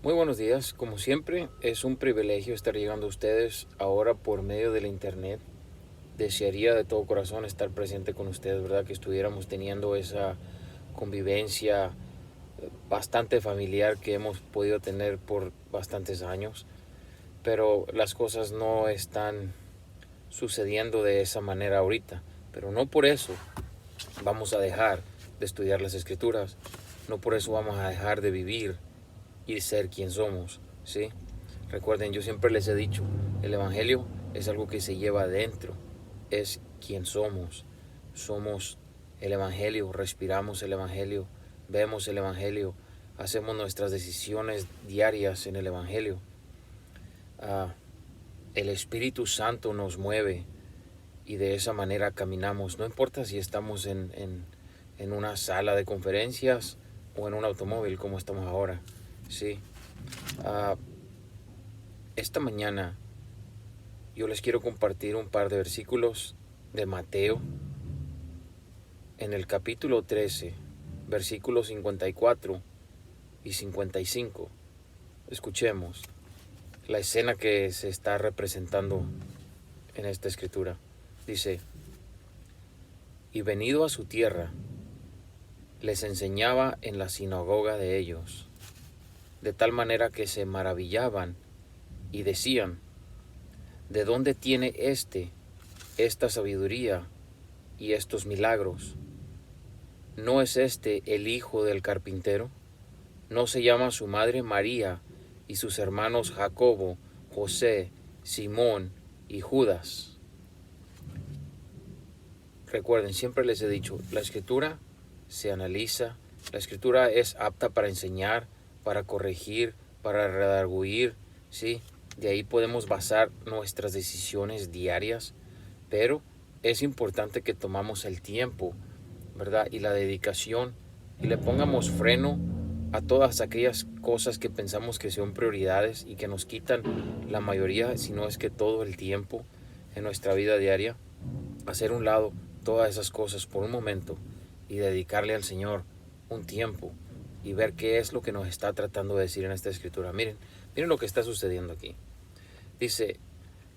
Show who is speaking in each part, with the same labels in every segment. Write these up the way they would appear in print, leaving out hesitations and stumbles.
Speaker 1: Muy buenos días, como siempre es un privilegio estar llegando a ustedes ahora por medio de la internet. Desearía de todo corazón estar presente con ustedes, ¿verdad? Que estuviéramos teniendo esa convivencia bastante familiar que hemos podido tener por bastantes años, pero las cosas no están sucediendo de esa manera ahorita. Pero no por eso vamos a dejar de estudiar las escrituras, no por eso vamos a dejar de vivir y ser quien somos, ¿sí? Recuerden, yo siempre les he dicho, el Evangelio es algo que se lleva adentro, es quien somos. Somos el Evangelio, respiramos el Evangelio, vemos el Evangelio, hacemos nuestras decisiones diarias en el Evangelio. Ah, el Espíritu Santo nos mueve y de esa manera caminamos. No importa si estamos en una sala de conferencias o en un automóvil como estamos ahora, ¿sí? Ah, esta mañana yo les quiero compartir un par de versículos de Mateo en el capítulo 13, versículos 54 y 55. Escuchemos la escena que se está representando en esta escritura. Dice: y venido a su tierra, les enseñaba en la sinagoga de ellos, de tal manera que se maravillaban y decían: ¿de dónde tiene esta sabiduría y estos milagros? ¿No es este el hijo del carpintero? ¿No se llama su madre María y sus hermanos Jacobo, José, Simón y Judas? Recuerden, siempre les he dicho, la escritura se analiza, la escritura es apta para enseñar, para corregir, para redarguir, ¿sí? De ahí podemos basar nuestras decisiones diarias, pero es importante que tomamos el tiempo, ¿verdad? Y la dedicación y le pongamos freno a todas aquellas cosas que pensamos que son prioridades y que nos quitan la mayoría, si no es que todo el tiempo en nuestra vida diaria. Hacer un lado todas esas cosas por un momento y dedicarle al Señor un tiempo y ver qué es lo que nos está tratando de decir en esta escritura. Miren lo que está sucediendo aquí. Dice,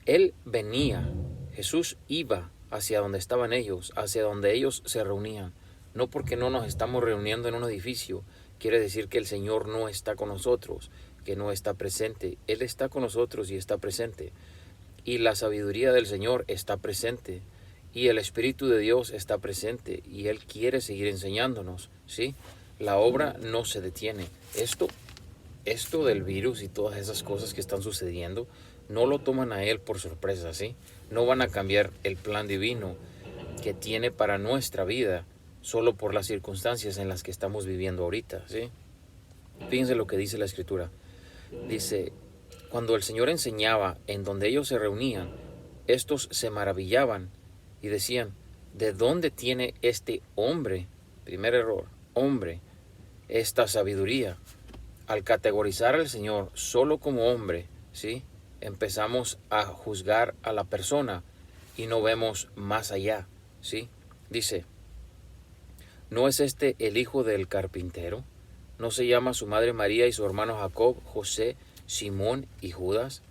Speaker 1: Él venía, Jesús iba hacia donde estaban ellos, hacia donde ellos se reunían. No porque no nos estamos reuniendo en un edificio, quiere decir que el Señor no está con nosotros, que no está presente. Él está con nosotros y está presente. Y la sabiduría del Señor está presente. Y el Espíritu de Dios está presente. Y Él quiere seguir enseñándonos, ¿sí? La obra no se detiene. Esto del virus y todas esas cosas que están sucediendo, no lo toman a Él por sorpresa, ¿sí? No van a cambiar el plan divino que tiene para nuestra vida solo por las circunstancias en las que estamos viviendo ahorita, ¿sí? Fíjense lo que dice la Escritura. Dice, cuando el Señor enseñaba en donde ellos se reunían, estos se maravillaban y decían, ¿de dónde tiene este hombre, primer error, hombre, esta sabiduría? Al categorizar al Señor solo como hombre, ¿sí? Empezamos a juzgar a la persona y no vemos más allá, ¿sí? Dice, ¿no es este el hijo del carpintero? ¿No se llama su madre María y su hermano Jacob, José, Simón y Judas?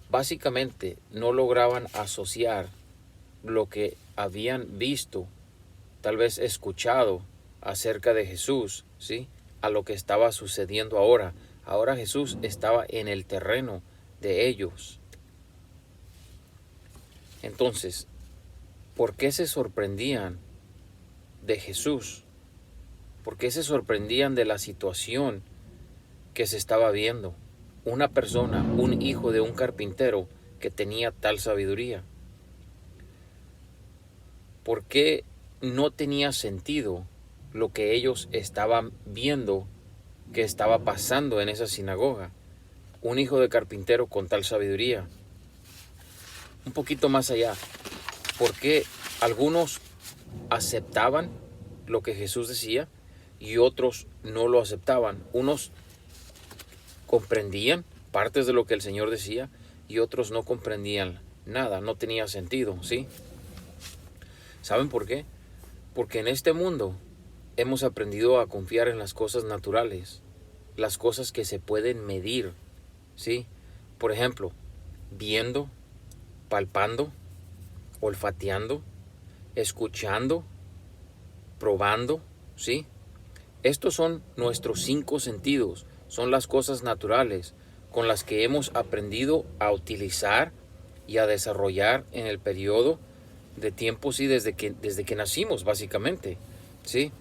Speaker 1: Básicamente no lograban asociar lo que habían visto, tal vez escuchado acerca de Jesús, ¿sí? A lo que estaba sucediendo ahora. Ahora Jesús estaba en el terreno de ellos. Entonces, ¿por qué se sorprendían de Jesús? ¿Por qué se sorprendían de la situación que se estaba viendo? Una persona, un hijo de un carpintero que tenía tal sabiduría. ¿Por qué no tenía sentido lo que ellos estaban viendo que estaba pasando en esa sinagoga? Un hijo de carpintero con tal sabiduría. Un poquito más allá, ¿por qué algunos aceptaban lo que Jesús decía y otros no lo aceptaban? Unos comprendían partes de lo que el Señor decía y otros no comprendían nada, no tenía sentido, ¿sí? ¿Saben por qué? Porque en este mundo hemos aprendido a confiar en las cosas naturales las cosas que se pueden medir, ¿sí? Por ejemplo, viendo, palpando, olfateando, escuchando, probando, ¿sí? Estos son nuestros 5 sentidos, son las cosas naturales con las que hemos aprendido a utilizar y a desarrollar en el periodo de tiempo, sí, desde que nacimos, básicamente, ¿sí?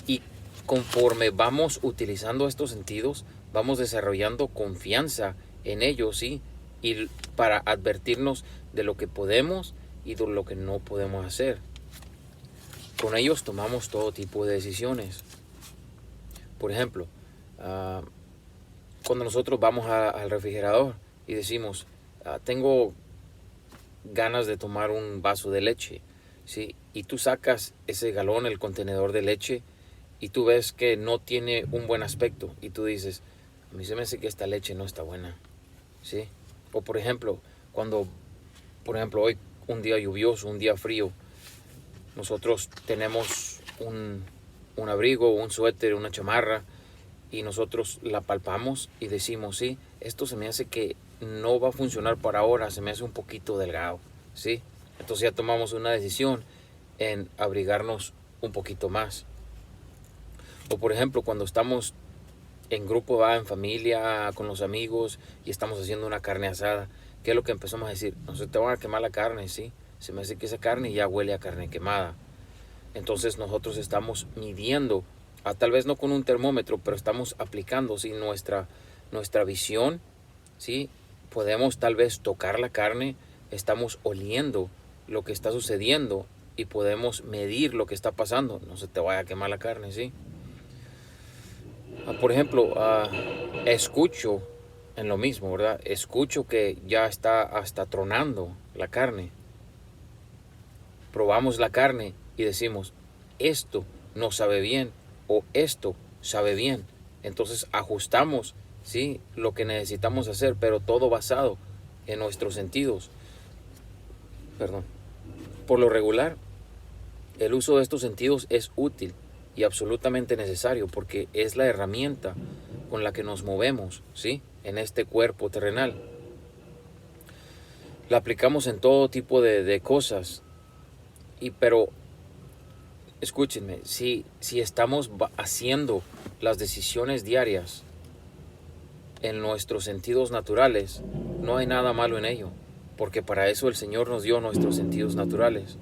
Speaker 1: Y conforme vamos utilizando estos sentidos, vamos desarrollando confianza en ellos, ¿sí? Y para advertirnos de lo que podemos y de lo que no podemos hacer. Con ellos tomamos todo tipo de decisiones. Por ejemplo, cuando nosotros vamos al refrigerador y decimos, tengo ganas de tomar un vaso de leche, ¿sí? Y tú sacas ese galón, el contenedor de leche, y tú ves que no tiene un buen aspecto, y tú dices, a mí se me hace que esta leche no está buena, ¿sí? O por ejemplo, hoy un día lluvioso, un día frío, nosotros tenemos un abrigo, un suéter, una chamarra, y nosotros la palpamos y decimos, sí, esto se me hace que no va a funcionar para ahora, se me hace un poquito delgado, ¿sí? Entonces ya tomamos una decisión en abrigarnos un poquito más. O por ejemplo, cuando estamos en grupo, en familia, con los amigos y estamos haciendo una carne asada, ¿qué es lo que empezamos a decir? No se te van a quemar la carne, ¿sí? Se me hace que esa carne ya huele a carne quemada. Entonces nosotros estamos midiendo, tal vez no con un termómetro, pero estamos aplicando, ¿sí? nuestra visión, ¿sí? Podemos tal vez tocar la carne, estamos oliendo lo que está sucediendo y podemos medir lo que está pasando. No se te vaya a quemar la carne, ¿sí? Por ejemplo, escucho en lo mismo, ¿verdad? Escucho que ya está hasta tronando la carne. Probamos la carne y decimos, esto no sabe bien o esto sabe bien. Entonces ajustamos, ¿sí? Lo que necesitamos hacer, pero todo basado en nuestros sentidos. Perdón. Por lo regular, el uso de estos sentidos es útil y absolutamente necesario porque es la herramienta con la que nos movemos, ¿sí? En este cuerpo terrenal. La aplicamos en todo tipo de cosas. Pero escúchenme, si estamos haciendo las decisiones diarias en nuestros sentidos naturales, no hay nada malo en ello, porque para eso el Señor nos dio nuestros sentidos naturales,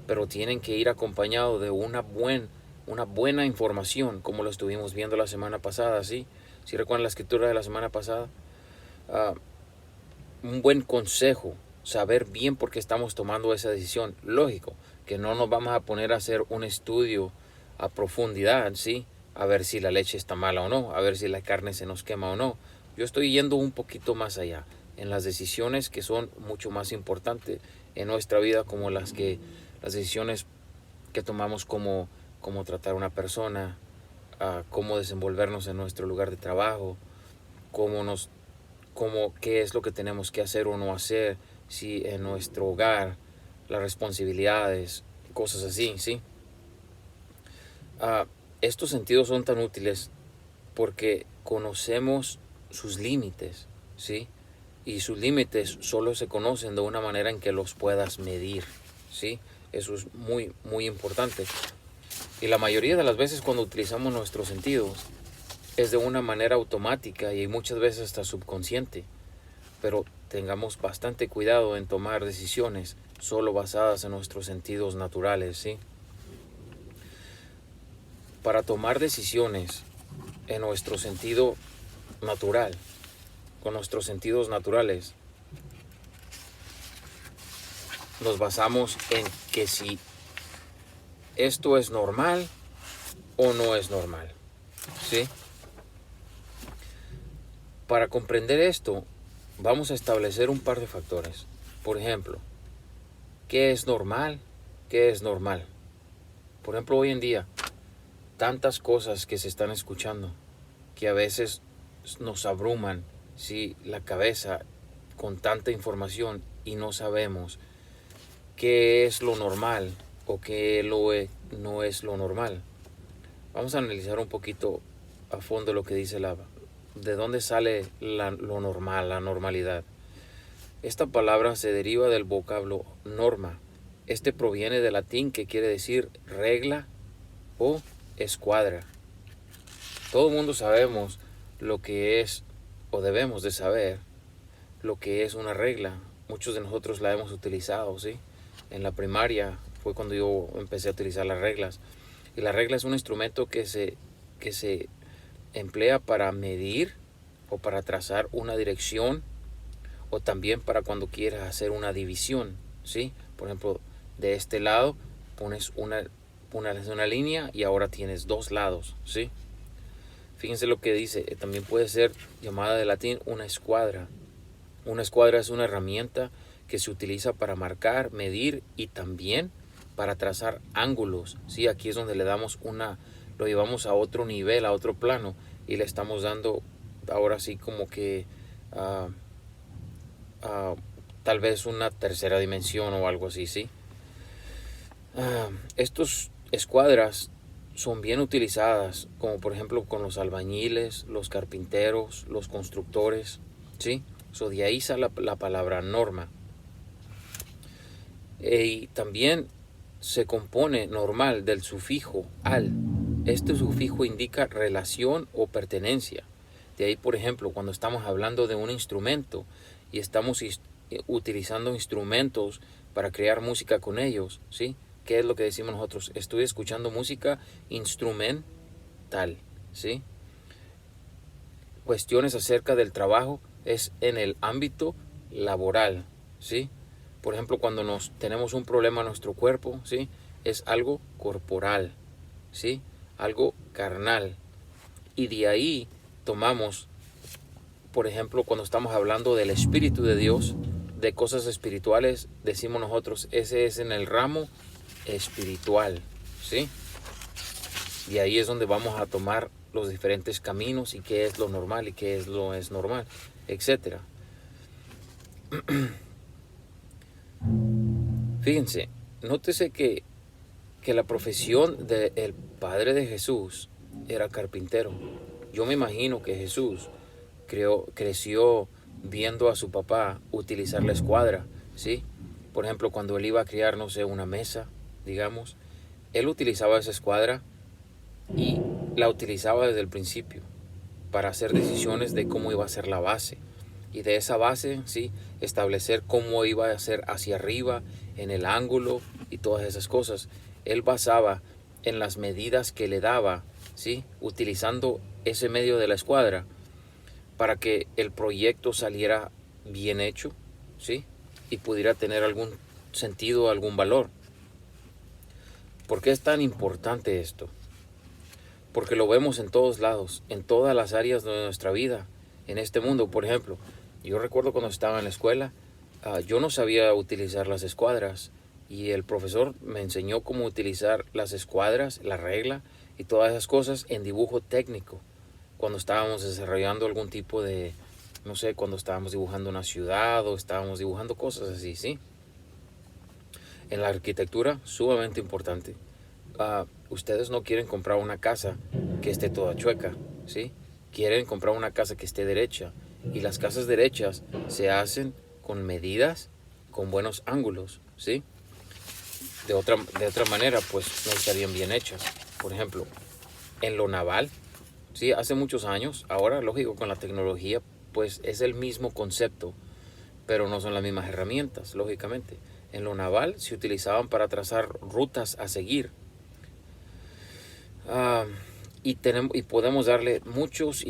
Speaker 1: pero tienen que ir acompañados de una buena información, como lo estuvimos viendo la semana pasada, ¿sí? Si recuerdan la escritura de la semana pasada, un buen consejo, saber bien por qué estamos tomando esa decisión. Lógico, que no nos vamos a poner a hacer un estudio a profundidad, ¿sí? A ver si la leche está mala o no, a ver si la carne se nos quema o no. Yo estoy yendo un poquito más allá, en las decisiones que son mucho más importantes en nuestra vida, como las decisiones que tomamos como tratar a una persona, cómo desenvolvernos en nuestro lugar de trabajo, qué es lo que tenemos que hacer o no hacer, si en nuestro hogar, las responsabilidades, cosas así, ¿sí? Estos sentidos son tan útiles porque conocemos sus límites, ¿sí? Y sus límites solo se conocen de una manera en que los puedas medir, ¿sí? Eso es muy, muy importante. Y la mayoría de las veces cuando utilizamos nuestros sentidos es de una manera automática y muchas veces hasta subconsciente. Pero tengamos bastante cuidado en tomar decisiones solo basadas en nuestros sentidos naturales, ¿sí? Para tomar decisiones en nuestro sentido natural, con nuestros sentidos naturales, nos basamos en que si esto es normal o no es normal, ¿sí? Para comprender esto, vamos a establecer un par de factores. Por ejemplo, ¿qué es normal? ¿Qué es normal? Por ejemplo, hoy en día, tantas cosas que se están escuchando que a veces nos abruman, ¿sí? La cabeza con tanta información y no sabemos qué es lo normal o qué no es lo normal. Vamos a analizar un poquito a fondo lo que dice ¿De dónde sale lo normal, la normalidad? Esta palabra se deriva del vocablo norma. Este proviene del latín que quiere decir regla o escuadra. Todo el mundo sabemos lo que es, o debemos de saber, lo que es una regla. Muchos de nosotros la hemos utilizado, ¿sí? En la primaria fue cuando yo empecé a utilizar las reglas. Y la regla es un instrumento que se emplea para medir o para trazar una dirección, o también para cuando quieras hacer una división, ¿sí? Por ejemplo, de este lado pones una línea y ahora tienes dos lados, ¿sí? Fíjense lo que dice, también puede ser llamada de latín una escuadra. Una escuadra es una herramienta que se utiliza para marcar, medir y también para trazar ángulos, ¿sí? Aquí es donde le damos lo llevamos a otro nivel, a otro plano, y le estamos dando ahora sí como que tal vez una tercera dimensión o algo así, ¿sí? Estos escuadras son bien utilizadas, como por ejemplo con los albañiles, los carpinteros, los constructores, ¿sí? De ahí sale la palabra norma. Y también se compone normal del sufijo al. Este sufijo indica relación o pertenencia. De ahí, por ejemplo, cuando estamos hablando de un instrumento y estamos utilizando instrumentos para crear música con ellos, ¿sí? ¿Qué es lo que decimos nosotros? Estoy escuchando música instrumental, ¿sí? Cuestiones acerca del trabajo es en el ámbito laboral, ¿sí? Por ejemplo, cuando tenemos un problema en nuestro cuerpo, ¿sí? Es algo corporal, ¿sí? Algo carnal. Y de ahí tomamos, por ejemplo, cuando estamos hablando del Espíritu de Dios, de cosas espirituales, decimos nosotros, ese es en el ramo espiritual, ¿sí? Y ahí es donde vamos a tomar los diferentes caminos y qué es lo normal y qué es lo es normal, etcétera. Fíjense, nótese que la profesión del padre de Jesús era carpintero. Yo me imagino que Jesús creció viendo a su papá utilizar la escuadra, ¿sí? Por ejemplo, cuando él iba a crear, no sé, una mesa, digamos, él utilizaba esa escuadra y la utilizaba desde el principio para hacer decisiones de cómo iba a ser la base. Y de esa base, ¿sí? Establecer cómo iba a ser hacia arriba, en el ángulo y todas esas cosas. Él basaba en las medidas que le daba, ¿sí? Utilizando ese medio de la escuadra para que el proyecto saliera bien hecho, ¿sí? Y pudiera tener algún sentido, algún valor. ¿Por qué es tan importante esto? Porque lo vemos en todos lados, en todas las áreas de nuestra vida, en este mundo. Por ejemplo, yo recuerdo cuando estaba en la escuela, yo no sabía utilizar las escuadras y el profesor me enseñó cómo utilizar las escuadras, la regla y todas esas cosas en dibujo técnico. Cuando estábamos desarrollando algún tipo de, no sé, cuando estábamos dibujando una ciudad o estábamos dibujando cosas así, ¿sí? En la arquitectura, sumamente importante. Ustedes no quieren comprar una casa que esté toda chueca, ¿sí? Quieren comprar una casa que esté derecha. Y las casas derechas se hacen con medidas, con buenos ángulos, ¿sí? De otra manera, pues no estarían bien hechas. Por ejemplo, en lo naval, ¿sí? Hace muchos años, ahora, lógico, con la tecnología, pues es el mismo concepto, pero no son las mismas herramientas, lógicamente. En lo naval se utilizaban para trazar rutas a seguir. Y podemos darle muchos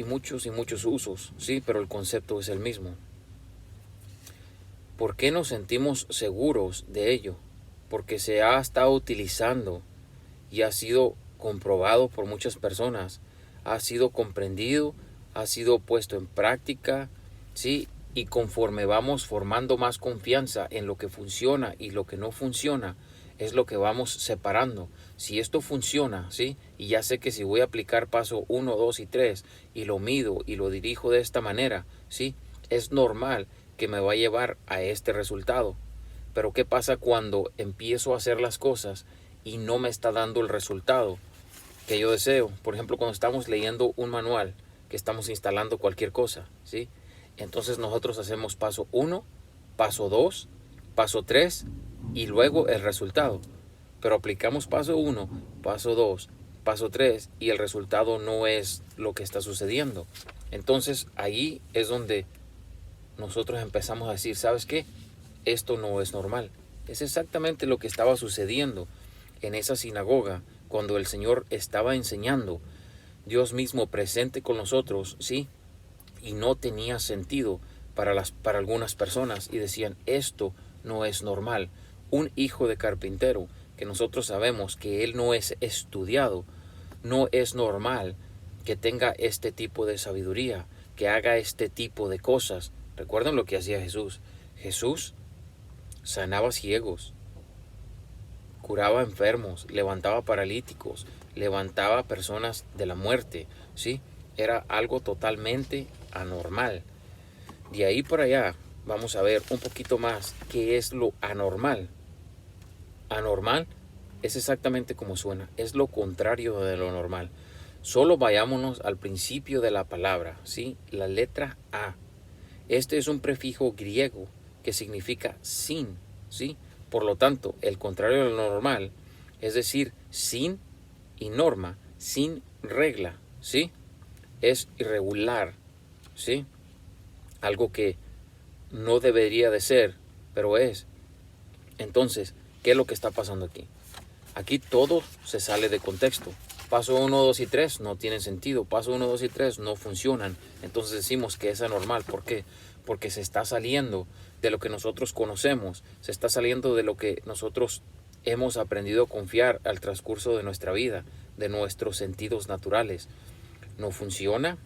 Speaker 1: usos, ¿sí? Pero el concepto es el mismo. ¿Por qué nos sentimos seguros de ello? Porque se ha estado utilizando y ha sido comprobado por muchas personas, ha sido comprendido, ha sido puesto en práctica, ¿sí? Y conforme vamos formando más confianza en lo que funciona y lo que no funciona, es lo que vamos separando. Si esto funciona, ¿sí? Y ya sé que si voy a aplicar paso 1, 2 y 3 y lo mido y lo dirijo de esta manera, ¿sí? Es normal que me va a llevar a este resultado. Pero ¿qué pasa cuando empiezo a hacer las cosas y no me está dando el resultado que yo deseo? Por ejemplo, cuando estamos leyendo un manual, que estamos instalando cualquier cosa, ¿sí? Entonces nosotros hacemos paso 1, paso 2, paso 3 y luego el resultado. Pero aplicamos paso 1, paso 2, paso 3 y el resultado no es lo que está sucediendo. Entonces ahí es donde nosotros empezamos a decir, ¿sabes qué? Esto no es normal. Es exactamente lo que estaba sucediendo en esa sinagoga cuando el Señor estaba enseñando, Dios mismo presente con nosotros, ¿sí? Y no tenía sentido para algunas personas y decían, esto no es normal. Un hijo de carpintero, que nosotros sabemos que él no es estudiado, no es normal que tenga este tipo de sabiduría, que haga este tipo de cosas. Recuerden lo que hacía Jesús. Jesús sanaba ciegos, curaba enfermos, levantaba paralíticos, levantaba personas de la muerte, ¿sí? Era algo totalmente anormal. De ahí para allá vamos a ver un poquito más qué es lo anormal. Anormal es exactamente como suena, es lo contrario de lo normal. Solo vayámonos al principio de la palabra, ¿sí? La letra A. Este es un prefijo griego que significa sin, ¿sí? Por lo tanto, el contrario de lo normal, es decir, sin y norma, sin regla, ¿sí? Es irregular, ¿sí? Algo que no debería de ser, pero es. Entonces, ¿qué es lo que está pasando aquí? Aquí todo se sale de contexto. Paso 1, 2 y 3 no tienen sentido. Paso 1, 2 y 3 no funcionan. Entonces decimos que es anormal. ¿Por qué? Porque se está saliendo de lo que nosotros conocemos. Se está saliendo de lo que nosotros hemos aprendido a confiar al transcurso de nuestra vida, de nuestros sentidos naturales. No funciona,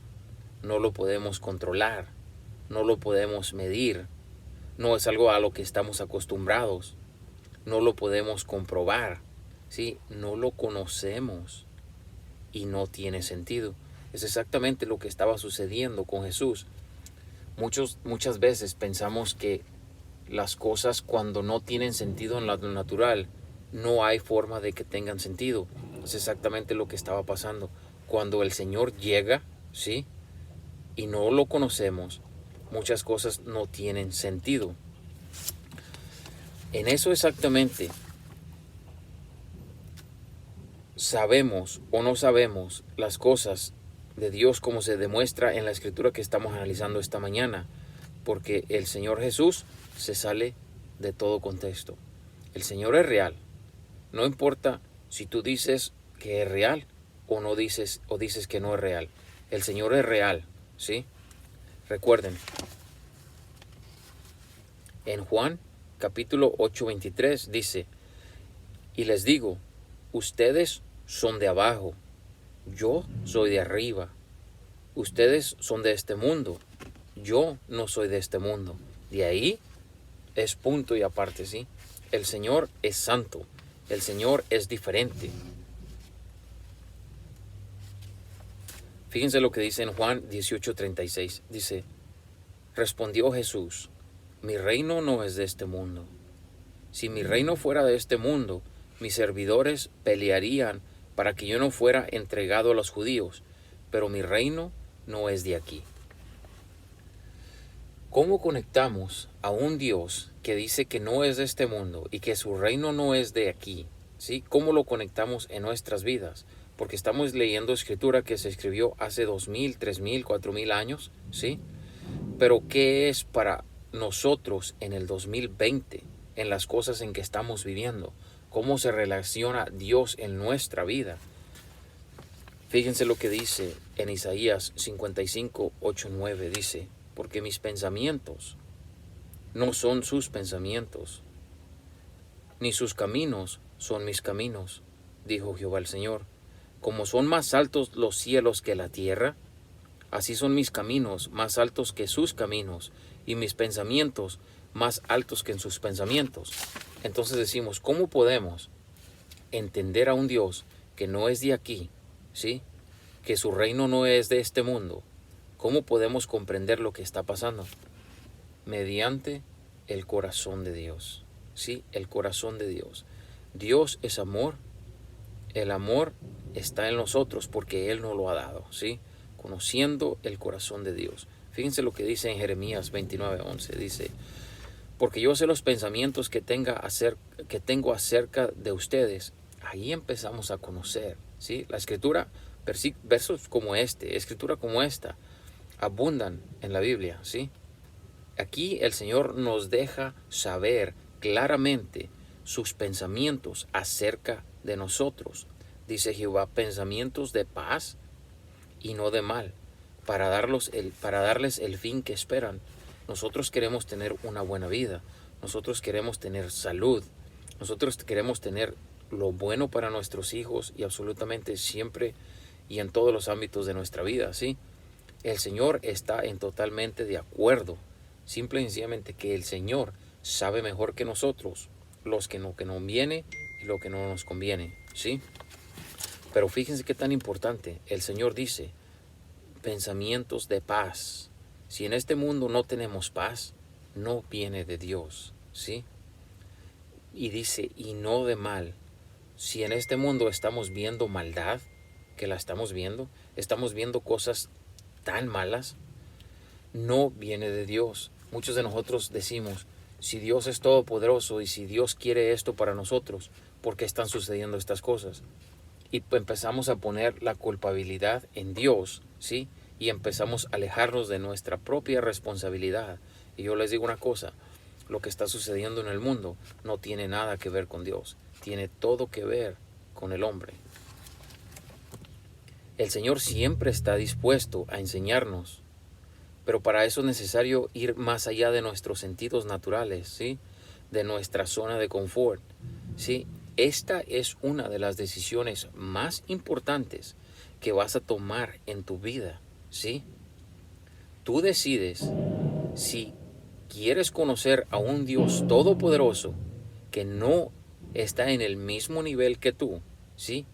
Speaker 1: no lo podemos controlar, no lo podemos medir. No es algo a lo que estamos acostumbrados. No lo podemos comprobar. ¿Sí? No lo conocemos y no tiene sentido. Es exactamente lo que estaba sucediendo con Jesús. Muchas veces pensamos que las cosas cuando no tienen sentido en lo natural, no hay forma de que tengan sentido. Es exactamente lo que estaba pasando. Cuando el Señor llega, ¿sí? Y no lo conocemos, muchas cosas no tienen sentido. En eso exactamente sabemos o no sabemos las cosas de Dios como se demuestra en la escritura que estamos analizando esta mañana, porque el Señor Jesús se sale de todo contexto. El Señor es real. No importa si tú dices que es real o no dices que no es real. El Señor es real, ¿sí? Recuerden, en Juan capítulo 8:23 dice, y les digo, ustedes son de abajo, yo soy de arriba. Ustedes son de este mundo, yo no soy de este mundo. De ahí es punto y aparte, ¿sí? El Señor es santo, el Señor es diferente. Fíjense lo que dice en Juan 18:36. Dice, respondió Jesús, mi reino no es de este mundo. Si mi reino fuera de este mundo, mis servidores pelearían para que yo no fuera entregado a los judíos, pero mi reino no es de aquí. ¿Cómo conectamos a un Dios que dice que no es de este mundo y que su reino no es de aquí? ¿Sí? ¿Cómo lo conectamos en nuestras vidas? Porque estamos leyendo escritura que se escribió hace 2000, 3000, 4000 años, ¿sí? Pero ¿qué es para nosotros en el 2020, en las cosas en que estamos viviendo? ¿Cómo se relaciona Dios en nuestra vida? Fíjense lo que dice en Isaías 55, 8, 9. Dice, porque mis pensamientos no son sus pensamientos, ni sus caminos son mis caminos, dijo Jehová el Señor. Como son más altos los cielos que la tierra, así son mis caminos más altos que sus caminos, y mis pensamientos más altos que en sus pensamientos. Entonces decimos, ¿cómo podemos entender a un Dios que no es de aquí, ¿sí? Que su reino no es de este mundo? ¿Cómo podemos comprender lo que está pasando? Mediante el corazón de Dios, ¿sí? El corazón de Dios. Dios es amor. El amor está en nosotros porque Él nos lo ha dado, ¿sí? conociendo el corazón de Dios. Fíjense lo que dice en Jeremías 29:11. Dice, porque yo sé los pensamientos que tengo acerca de ustedes. Ahí empezamos a conocer, ¿sí? La escritura, versos como escritura como esta, abundan en la Biblia, ¿sí? Aquí el Señor nos deja saber claramente sus pensamientos acerca de nosotros. Dice Jehová, pensamientos de paz y no de mal, para darles el fin que esperan. Nosotros queremos tener una buena vida, nosotros queremos tener salud, nosotros queremos tener lo bueno para nuestros hijos y absolutamente siempre y en todos los ámbitos de nuestra vida, ¿sí? El Señor está totalmente de acuerdo, simple y sencillamente que el Señor sabe mejor que nosotros lo que nos conviene y lo que no nos conviene, ¿sí? Pero fíjense qué tan importante. El Señor dice, pensamientos de paz. Si en este mundo no tenemos paz, no viene de Dios, ¿sí? Y dice, y no de mal. Si en este mundo estamos viendo maldad, que la estamos viendo cosas tan malas, no viene de Dios. Muchos de nosotros decimos, si Dios es todopoderoso y si Dios quiere esto para nosotros, ¿por qué están sucediendo estas cosas? Y empezamos a poner la culpabilidad en Dios, ¿sí? Y empezamos a alejarnos de nuestra propia responsabilidad. Y yo les digo una cosa, lo que está sucediendo en el mundo no tiene nada que ver con Dios, tiene todo que ver con el hombre. El Señor siempre está dispuesto a enseñarnos, pero para eso es necesario ir más allá de nuestros sentidos naturales, ¿sí? De nuestra zona de confort, ¿sí? Esta es una de las decisiones más importantes que vas a tomar en tu vida, ¿sí? Tú decides si quieres conocer a un Dios todopoderoso que no está en el mismo nivel que tú, ¿sí?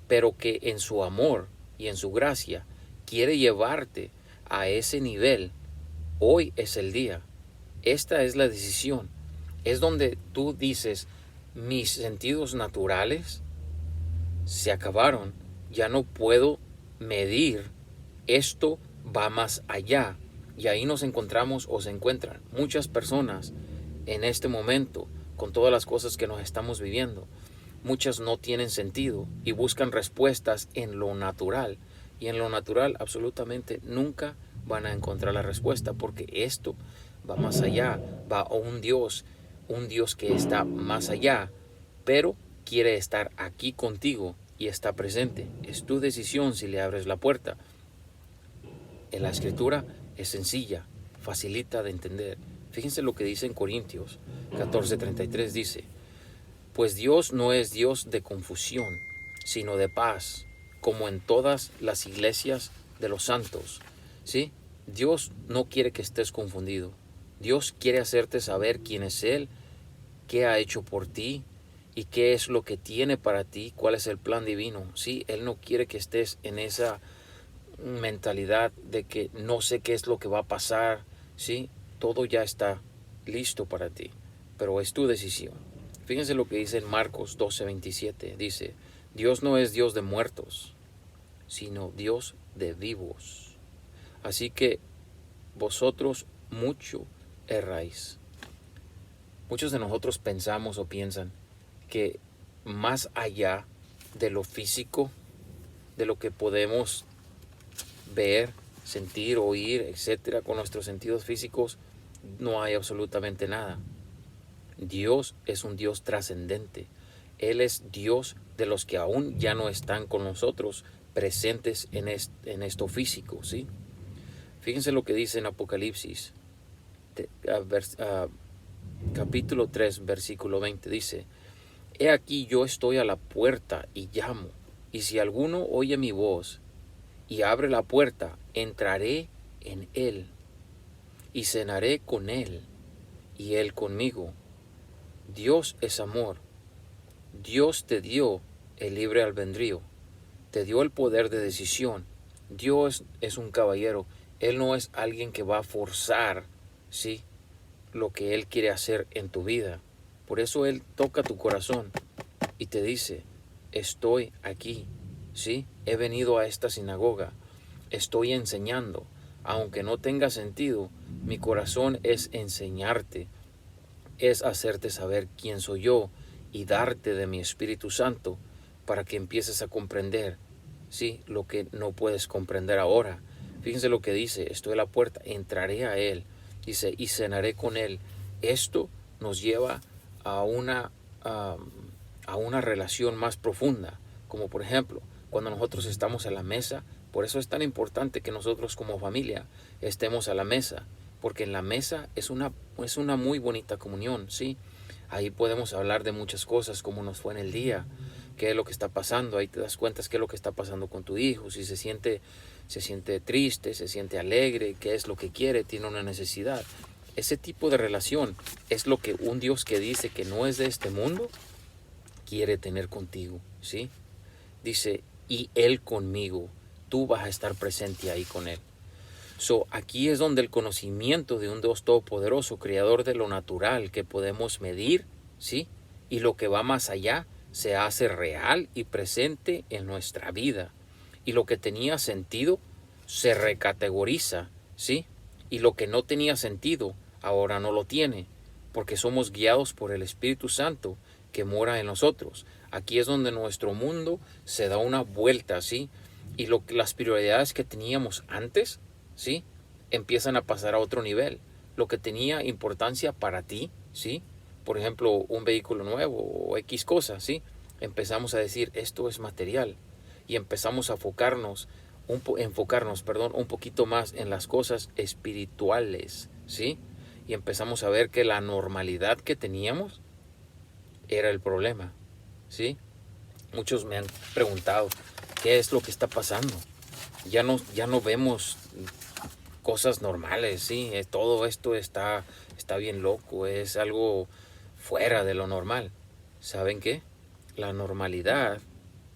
Speaker 1: Pero que en su amor y en su gracia quiere llevarte a ese nivel. Hoy es el día. Esta es la decisión. Es donde tú dices, mis sentidos naturales se acabaron. Ya no puedo medir. Esto va más allá. Y ahí nos encontramos o se encuentran muchas personas en este momento con todas las cosas que nos estamos viviendo. Muchas no tienen sentido y buscan respuestas en lo natural. Y en lo natural absolutamente nunca van a encontrar la respuesta, porque esto va más allá, va a un Dios que está más allá, pero quiere estar aquí contigo y está presente. Es tu decisión si le abres la puerta. En la escritura es sencilla, facilita de entender. Fíjense lo que dice en Corintios 14:33, dice, pues Dios no es Dios de confusión, sino de paz, como en todas las iglesias de los santos, ¿sí? Dios no quiere que estés confundido. Dios quiere hacerte saber quién es Él, qué ha hecho por ti y qué es lo que tiene para ti, cuál es el plan divino, ¿sí? Él no quiere que estés en esa mentalidad de que no sé qué es lo que va a pasar, ¿sí? Todo ya está listo para ti, pero es tu decisión. Fíjense lo que dice en Marcos 12:27. Dice, Dios no es Dios de muertos, sino Dios de vivos. Así que vosotros mucho erráis. Muchos de nosotros pensamos o piensan que más allá de lo físico, de lo que podemos ver, sentir, oír, etcétera, con nuestros sentidos físicos, no hay absolutamente nada. Dios es un Dios trascendente. Él es Dios de los que aún ya no están con nosotros, presentes en esto físico, ¿sí? Fíjense lo que dice en Apocalipsis, capítulo 3, versículo 20. Dice, he aquí yo estoy a la puerta y llamo, y si alguno oye mi voz y abre la puerta, entraré en él y cenaré con él y él conmigo. Dios es amor. Dios te dio el libre albedrío, te dio el poder de decisión. Dios es un caballero. Él no es alguien que va a forzar, ¿sí?, lo que Él quiere hacer en tu vida. Por eso Él toca tu corazón y te dice, estoy aquí, ¿sí? He venido a esta sinagoga, estoy enseñando. Aunque no tenga sentido, mi corazón es enseñarte, es hacerte saber quién soy yo y darte de mi Espíritu Santo para que empieces a comprender, sí, lo que no puedes comprender ahora. Fíjense lo que dice, estoy a la puerta, entraré a Él, dice, y cenaré con Él. Esto nos lleva a una relación más profunda, como por ejemplo, cuando nosotros estamos a la mesa. Por eso es tan importante que nosotros como familia estemos a la mesa, porque en la mesa es una muy bonita comunión, ¿sí? Ahí podemos hablar de muchas cosas, cómo nos fue en el día, qué es lo que está pasando. Ahí te das cuenta qué es lo que está pasando con tu hijo, si se siente triste, se siente alegre, qué es lo que quiere, tiene una necesidad. Ese tipo de relación es lo que un Dios que dice que no es de este mundo quiere tener contigo, ¿sí? Dice, y Él conmigo, tú vas a estar presente ahí con Él. Aquí es donde el conocimiento de un Dios todopoderoso, creador de lo natural que podemos medir, ¿sí? Y lo que va más allá, se hace real y presente en nuestra vida. Y lo que tenía sentido, se recategoriza, ¿sí? Y lo que no tenía sentido, ahora no lo tiene, porque somos guiados por el Espíritu Santo que mora en nosotros. Aquí es donde nuestro mundo se da una vuelta, ¿sí? Y las prioridades que teníamos antes, ¿sí? Empiezan a pasar a otro nivel. Lo que tenía importancia para ti, ¿sí? Por ejemplo, un vehículo nuevo o X cosas, ¿sí? Empezamos a decir, esto es material. Y empezamos a enfocarnos un poquito más en las cosas espirituales, ¿sí? Y empezamos a ver que la normalidad que teníamos era el problema, ¿sí? Muchos me han preguntado, ¿qué es lo que está pasando? Ya no vemos cosas normales, ¿sí? Todo esto está bien loco, es algo fuera de lo normal. ¿Saben qué? La normalidad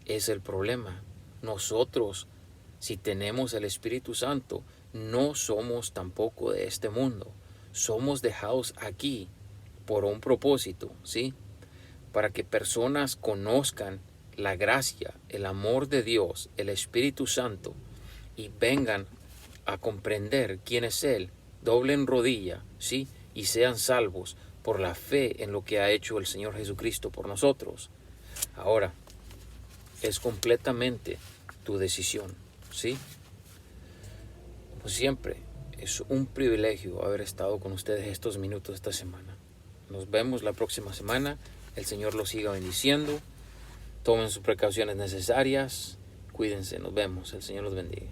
Speaker 1: es el problema. Nosotros, si tenemos el Espíritu Santo, no somos tampoco de este mundo. Somos dejados aquí por un propósito, ¿sí? Para que personas conozcan la gracia, el amor de Dios, el Espíritu Santo, y vengan a comprender quién es Él, doblen rodilla, ¿sí? Y sean salvos por la fe en lo que ha hecho el Señor Jesucristo por nosotros. Ahora, es completamente tu decisión, ¿sí? Como siempre, es un privilegio haber estado con ustedes estos minutos esta semana. Nos vemos la próxima semana. El Señor los siga bendiciendo. Tomen sus precauciones necesarias. Cuídense. Nos vemos. El Señor los bendiga.